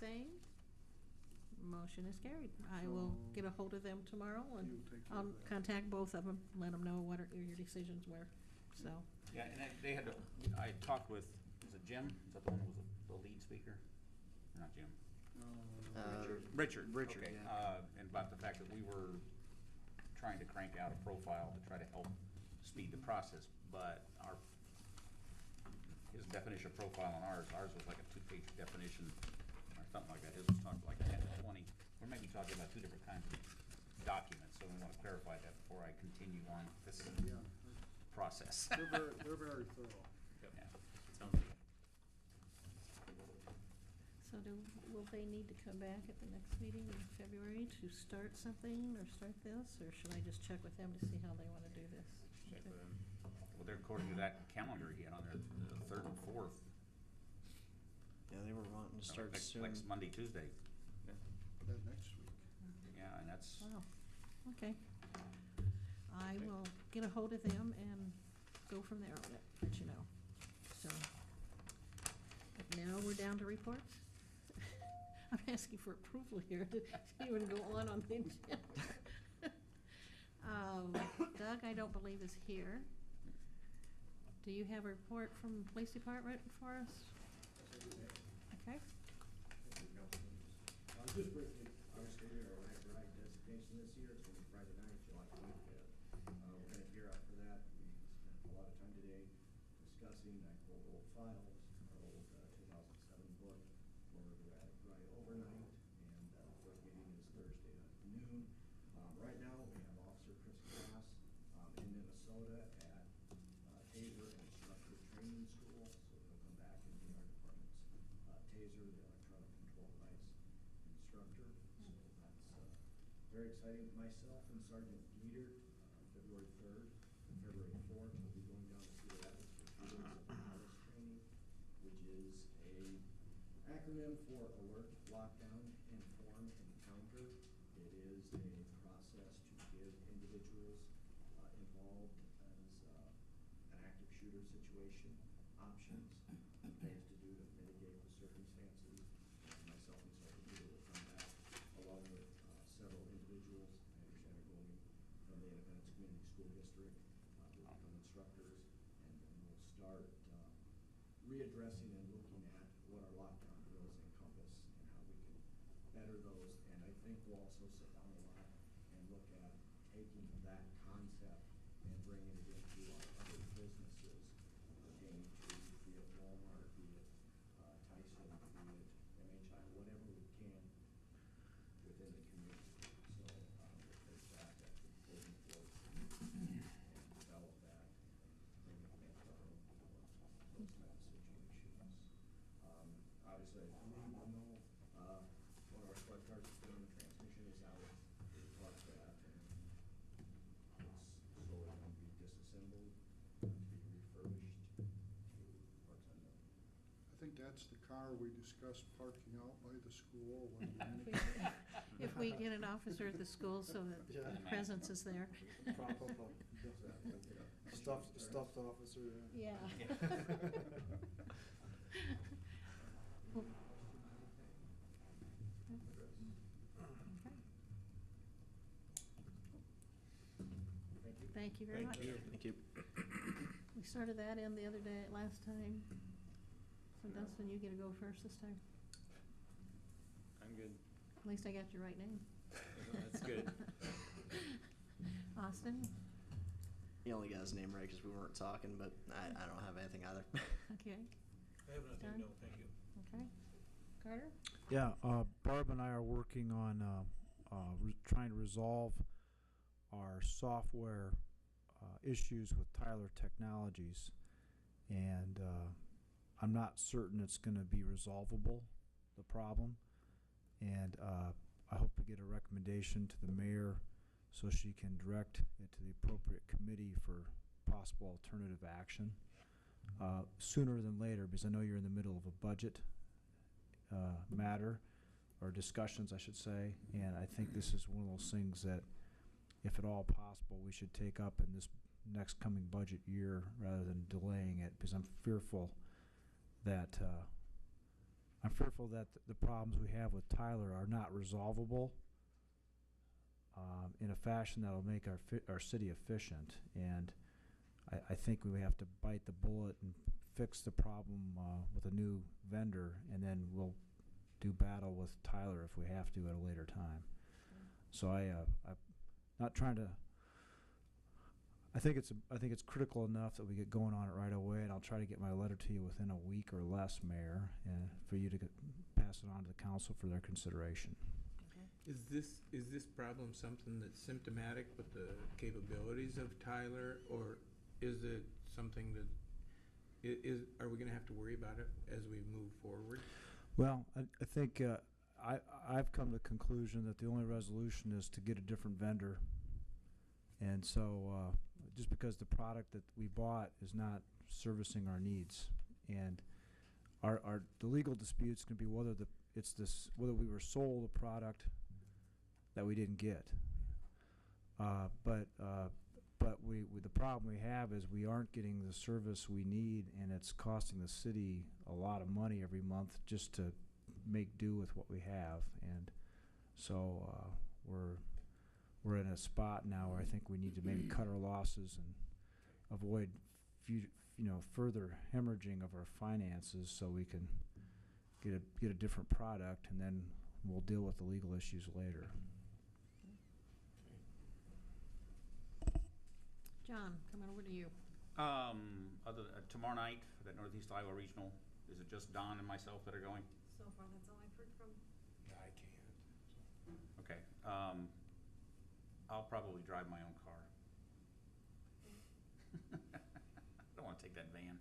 same. Motion is carried. I will get a hold of them tomorrow, and I'll contact both of them, let them know what your decisions were, so. Yeah, and they had, I talked with, is it Jim? Is that the one who was the lead speaker? Or not Jim? Richard. Okay. Yeah. And about the fact that we were trying to crank out a profile to try to help speed the process, but his definition of profile on ours was like a 2-page definition or something like that. His was talking like 10 to 20. We're maybe talking about 2 different kinds of documents, so we want to clarify that before I continue on this process. They're very thorough. Yep. Yeah. Sounds good. So will they need to come back at the next meeting in February to start something, or start this, or should I just check with them to see how they want to do this? Check with him. Well, they're according to that calendar he had on there, the 3rd and 4th. Yeah, they were wanting to start soon. Next Monday, Tuesday. Yeah. That next week. Yeah, and that's, Wow, okay. I will get a hold of them and go from there on it, let you know. So, but now we're down to reports. I'm asking for approval here to even go on the agenda. Doug, I don't believe is here. Do you have a report from the police department for us? Okay. Just briefly, obviously, our ride designation this year, it's going to be Friday night, July 25th. We're going to gear up for that. We spent a lot of time today discussing old files, our old 2007 book for the ride overnight, and the first meeting is Thursday afternoon. Right now, we have Officer Chris Glass in Minnesota at TASER Instructor Training School, so he'll come back and be our department's TASER, the electronic control device instructor. So that's very exciting. Myself and Sergeant Dieter, February 3rd and February 4th, will be going down to Cedar Rapids for 2 days of Alice training, which is a acronym for Alert, Lockdown, Inform, Encounter. It is a process to give individuals involved as an active shooter situation options, things to do to mitigate the circumstances. Myself and Sergeant Dieter will come back along with several individuals. I understand are going from the Independence Community School District. We'll become instructors, and then we'll start readdressing and looking at what our lockdown drills encompass and how we can better those. And I think we'll also sit down a lot and look at taking that concept and bringing it into our other businesses pertaining to, be it Walmart, be it Tyson, be it MHI, whatever we can within the community. So we'll take that as the building force and develop that and bring it back to our own those kind of situations. Obviously, I believe we know one of our squad cars is doing the transmission is out. We talked that, and it's slowly going to be disassembled to be refurbished to parts unknown. I think that's the car we discussed parking out by the school. When If we get an officer at the school so that the presence is there. Stuffed officer. Yeah. Well, okay. Thank you very much. Thank you. We started that in the other day, last time. So Dustin, you get to go first this time. I'm good. At least I got your right name. That's good. Austin? You only got his name right because we weren't talking, but I don't have anything either. Okay. I have nothing, Done? no, thank you. Okay. Carter? Yeah, Barb and I are working on trying to resolve our software issues with Tyler Technologies, and I'm not certain it's going to be resolvable, the problem, and I hope to get a recommendation to the mayor so she can direct it to the appropriate committee for possible alternative action sooner than later, because I know you're in the middle of a budget matter, or discussions, I should say, and I think this is one of those things that, if at all possible, we should take up in this next coming budget year rather than delaying it, because I'm fearful that I'm fearful that the problems we have with Tyler are not resolvable in a fashion that'll make our city efficient. And I think we have to bite the bullet and fix the problem with a new vendor, and then we'll do battle with Tyler if we have to at a later time. So I'm not trying to. I think it's critical enough that we get going on it right away, and I'll try to get my letter to you within a week or less, Mayor, and for you to pass it on to the council for their consideration. Is this problem something that's symptomatic with the capabilities of Tyler, or is it something that are we going to have to worry about it as we move forward? Well, I think I've come to the conclusion that the only resolution is to get a different vendor, and so just because the product that we bought is not servicing our needs, and the legal disputes can be whether whether we were sold a product that we didn't get. But the problem we have is we aren't getting the service we need, and it's costing the city a lot of money every month just to make do with what we have. And so we're in a spot now where I think we need to maybe cut our losses and avoid further hemorrhaging of our finances, so we can get a different product, and then we'll deal with the legal issues later. John, coming over to you. Tomorrow night for that Northeast Iowa Regional, is it just Don and myself that are going? So far, that's all I've heard from. Yeah, I can't. Okay. I'll probably drive my own car. I don't want to take that van.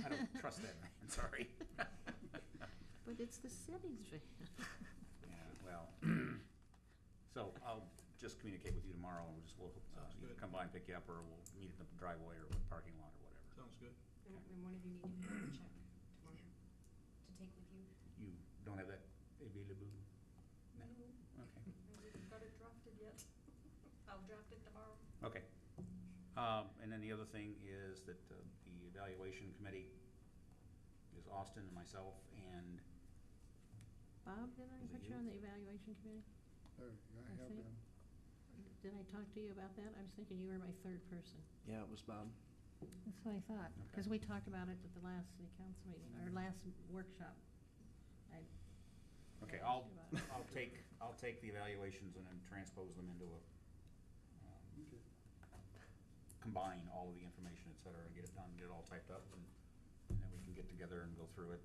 I don't trust that van, sorry. But it's the city's van. Yeah, well, so I'll just communicate with you tomorrow, and we'll either come by and pick you up, or we'll meet in the driveway or parking lot or whatever. Sounds good. And one of you need to print a check tomorrow to take with you. You don't have that available? No. No. Okay. I haven't got it drafted yet. I'll draft it tomorrow. Okay. And then the other thing is that the evaluation committee is Austin and myself and Bob, did I Is it put you you? on the evaluation committee? There, I have think- been. Did I talk to you about that? I was thinking you were my third person. Yeah, it was Bob. That's what I thought, because we talked about it at the last city council meeting, or last workshop. okay, Yeah, I'll sure I'll take the evaluations and then transpose them into a Okay. combine all of the information, et cetera, and get it done, get it all typed up, and then we can get together and go through it.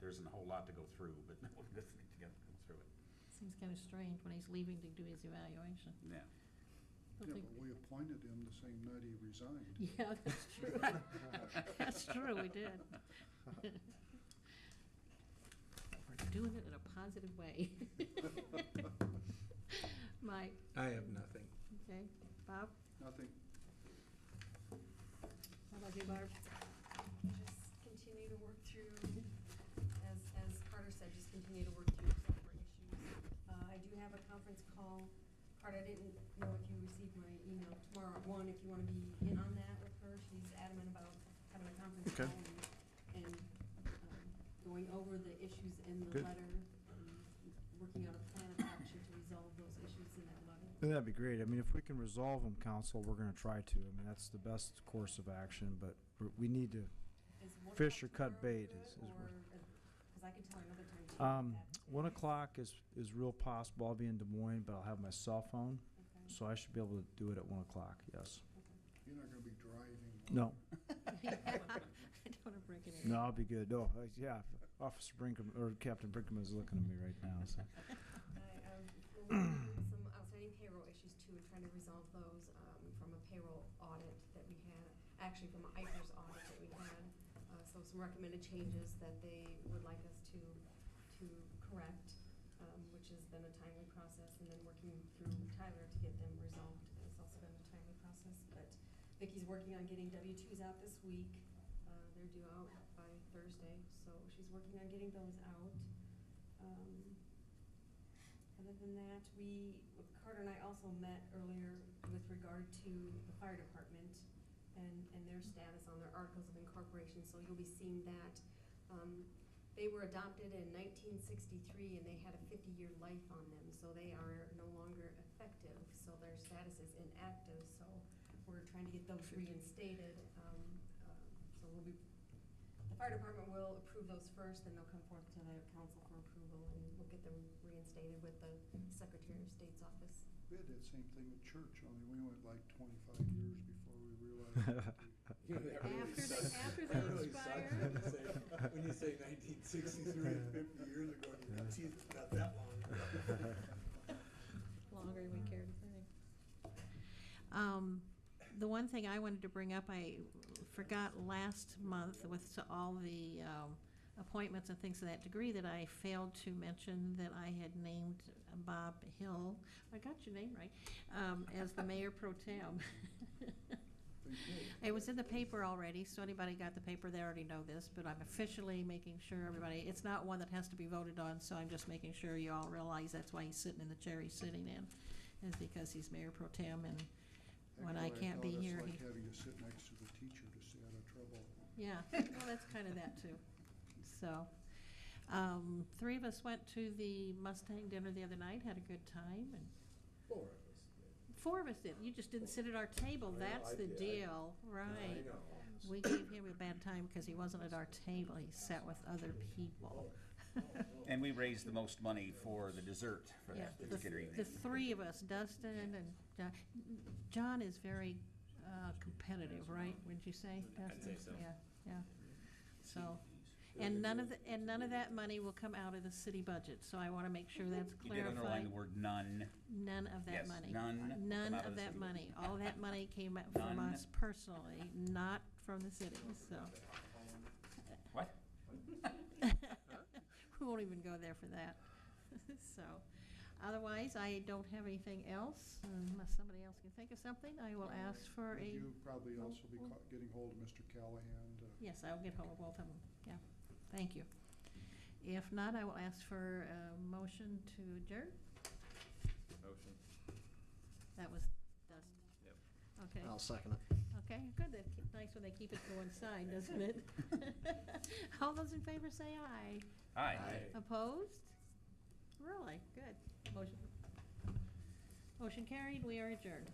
There isn't a whole lot to go through, but we'll get together and go through it. Seems kind of strange when he's leaving to do his evaluation. Yeah. Don't Yeah, think- but we appointed him the same night he resigned. Yeah, that's true. That's true, we did. We're doing it in a positive way. Mike, I have nothing. okay. Bob, Nothing. how about you, Barb? Just continue to work through, as Carter said, just continue to work through software issues. I do have a conference call. Carter, I didn't know if you received my email tomorrow at 1, if you want to be in on that with her. She's adamant about having a conference Okay. call and going over the issues in the Good. letter, and working out a plan of action to resolve those issues in that letter. That'd be great. I mean, if we can resolve them, council, we're going to try to. I mean, that's the best course of action, but we need to. Is 1 Fish or o'clock cut tomorrow bait good, is or, because I can tell another time. to do 1 that. o'clock is real possible. I'll be in Des Moines, but I'll have my cell phone, Okay. so I should be able to do it at 1 o'clock, yes. You're not gonna be driving. No, I don't want to break it in. no, I'll be good. No, yeah, Officer Brinkham, or Captain Brinkham is looking at me right now, so. We're working on some outstanding payroll issues too, and trying to resolve those, from a payroll audit that we had, actually from an IFRS audit that we had. So some recommended changes that they would like us to correct, which has been a timely process, and then working through Tyler to get them resolved has also been a timely process. But Vicky's working on getting W-2s out this week. They're due out by Thursday, so she's working on getting those out. Other than that, Carter and I also met earlier with regard to the fire department and their status on their articles of incorporation, so you'll be seeing that They were adopted in 1963 and they had a 50-year life on them, so they are no longer effective, so their status is inactive, so we're trying to get those reinstated. So we'll be, the fire department will approve those first, then they'll come forth to the council for approval, and we'll get them reinstated with the Secretary of State's office. We had that same thing at church, only we went like 25 years before we realized. Yeah, that really After they- sucks. after they That really expire. sucks when you say 1963 and 50 years ago, and you geez, it's not that long. Longer than we care to think. The one thing I wanted to bring up, I forgot last month with all the appointments and things of that degree, that I failed to mention that I had named Bob Hill, I got your name right, as the mayor pro tem. It was in the paper already, so anybody got the paper, they already know this, but I'm officially making sure everybody, it's not one that has to be voted on, so I'm just making sure you all realize that's why he's sitting in the chair he's sitting in, is because he's mayor pro tem, and when I can't be here, It's he, like having to sit next to the teacher to stay out of trouble. yeah, well, that's kind of that too. So, 3 of us went to the Mustang dinner the other night, had a good time, and 4 of us did. 4 of us did. You just didn't sit at our table. I know, That's I the did. deal, I right? know. We gave him a bad time because he wasn't at our table. He sat with other people. And we raised the most money for the dessert for Yeah, that particular evening. the 3 of us, Dustin and John. John is very competitive, right? Wouldn't you say, Dustin? say so. Yeah, yeah. So, and none of that money will come out of the city budget. So I want to make sure that's You did underline clarified. the word none. None of that Yes, money. none None come out of of the that city. money. All that money came out from None. us personally, not from the city, so. What? We won't even go there for that. So, otherwise, I don't have anything else. Unless somebody else can think of something, I will ask for Would a, you probably also be getting hold of Mr. Callahan to? yes, I'll get hold of both of them, yeah. Thank you. If not, I will ask for a motion to adjourn. Motion. That was Dustin. Yep. Okay. I'll second it. Okay, good, that's nice when they keep it to one side, doesn't it? All those in favor say aye. Hi. Opposed? Really, good. Motion carried, we are adjourned.